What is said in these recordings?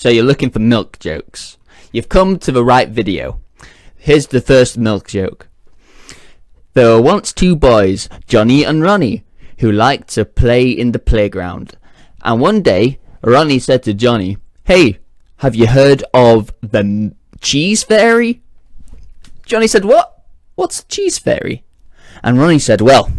So you're looking for milk jokes. You've come to the right video. Here's the first milk joke. There were once two boys, Johnny and Ronnie, who liked to play in the playground. And one day, Ronnie said to Johnny, "Hey, have you heard of the cheese fairy?" Johnny said, "What? What's the cheese fairy?" And Ronnie said, "Well,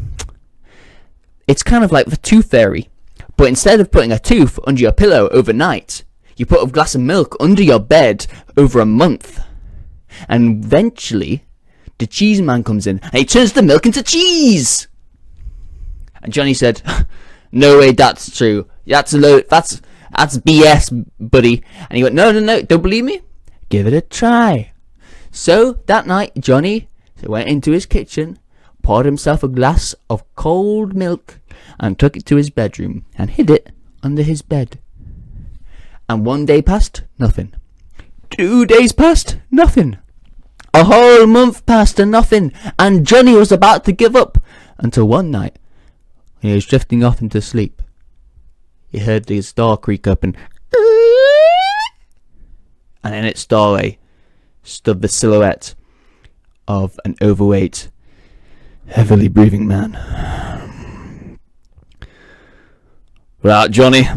it's kind of like the tooth fairy, but instead of putting a tooth under your pillow overnight, you put a glass of milk under your bed over a month. And eventually, the cheese man comes in and he turns the milk into cheese." And Johnny said, "No way that's true. That's BS, buddy." And he went, No, don't believe me? Give it a try." So that night, Johnny went into his kitchen, poured himself a glass of cold milk, and took it to his bedroom and hid it under his bed. And 1 day passed, nothing. 2 days passed, nothing. A whole month passed and nothing. And Johnny was about to give up until one night, when he was drifting off into sleep, he heard his door creak up and in its doorway stood the silhouette of an overweight, heavily breathing man. "Right, Johnny,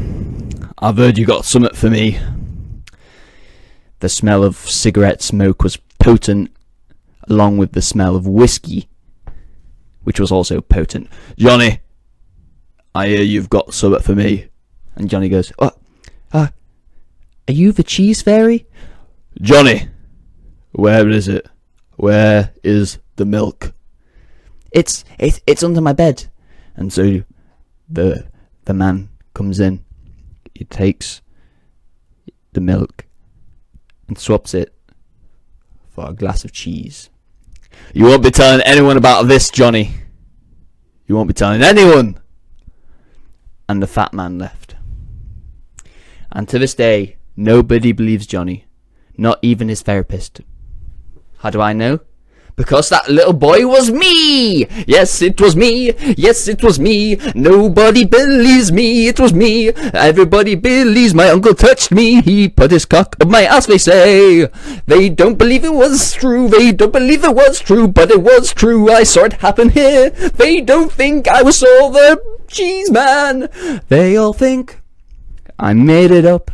I've heard you got something for me." The smell of cigarette smoke was potent, along with the smell of whiskey, which was also potent. "Johnny, I hear you've got something for me." And Johnny goes, "Are you the cheese fairy?" "Johnny, where is it? Where is the milk?" It's under my bed." And so the man comes in. He takes the milk and swaps it for a glass of cheese. "You won't be telling anyone about this, Johnny. You won't be telling anyone." And the fat man left. And to this day, nobody believes Johnny, not even his therapist. How do I know? Because that little boy was me! Yes, it was me! Yes, it was me! Nobody believes me! It was me! Everybody believes my uncle touched me! He put his cock up my ass, they say! They don't believe it was true! They don't believe it was true! But it was true! I saw it happen here! They don't think I was all the cheese man! They all think I made it up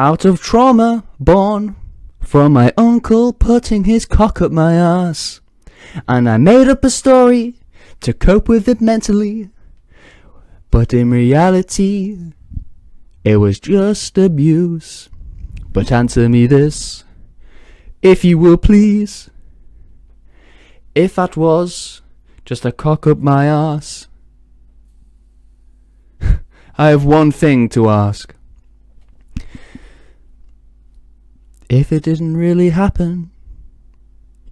out of trauma born from my uncle putting his cock up my ass. And I made up a story to cope with it mentally. But in reality, it was just abuse. But answer me this, if you will please. If that was just a cock up my ass, I have one thing to ask. If it didn't really happen,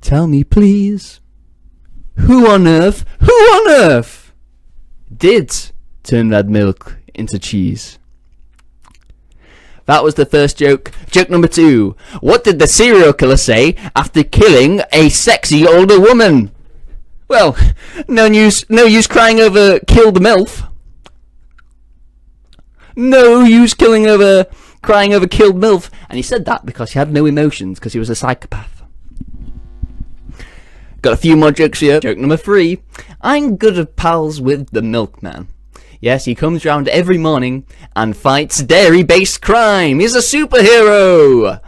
tell me please. Who on earth did turn that milk into cheese? That was the first joke. Joke number 2. What did the serial killer say after killing a sexy older woman? Well, no use crying over killed MILF. No use crying over killed MILF. And he said that because he had no emotions, because he was a psychopath. Got a few more jokes here. Joke number 3. I'm good at pals with the milkman. Yes, he comes round every morning and fights dairy-based crime. He's a superhero!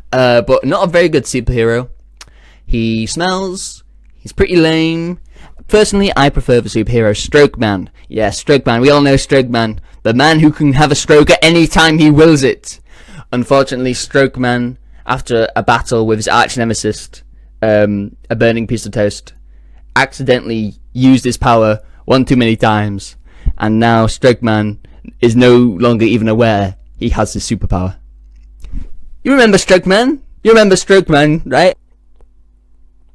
But not a very good superhero. He smells. He's pretty lame. Personally, I prefer the superhero Stroke Man. Yeah, Stroke Man. We all know Stroke Man. The man who can have a stroke at any time he wills it. Unfortunately, Stroke Man, after a battle with his arch nemesis, a burning piece of toast, accidentally used his power one too many times. And now Stroke Man is no longer even aware he has this superpower. You remember Stroke Man? You remember Stroke Man, right?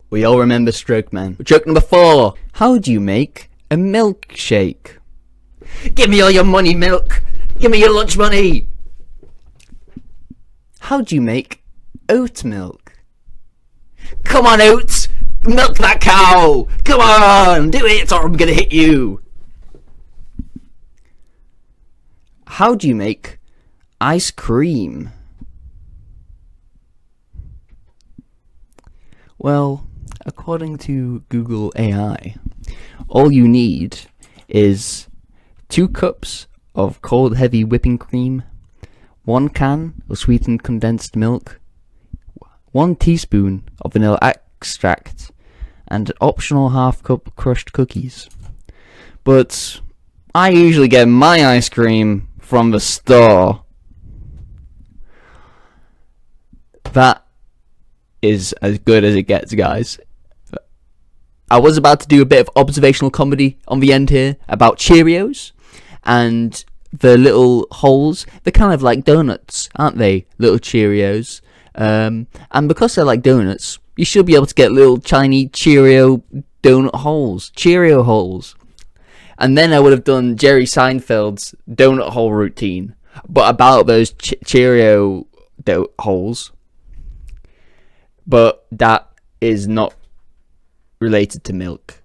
We all remember Stroke Man. Joke number 4. How do you make a milkshake? Give me all your money, milk. Give me your lunch money. How do you make oat milk? Come on, Oats. Milk that cow. Come on, do it or I'm gonna hit you. How do you make Ice cream. Well, according to Google AI, all you need is 2 cups of cold heavy whipping cream, 1 can of sweetened condensed milk, 1 teaspoon of vanilla extract, and an optional half cup crushed cookies. But I usually get my ice cream from the store. That is as good as it gets, guys. I was about to do a bit of observational comedy on the end here about Cheerios and the little holes. They're kind of like donuts, aren't they? Little Cheerios. And because they're like donuts, you should be able to get little tiny Cheerio donut holes. Cheerio holes. And then I would have done Jerry Seinfeld's donut hole routine, but about those Cheerio holes. But that is not related to milk.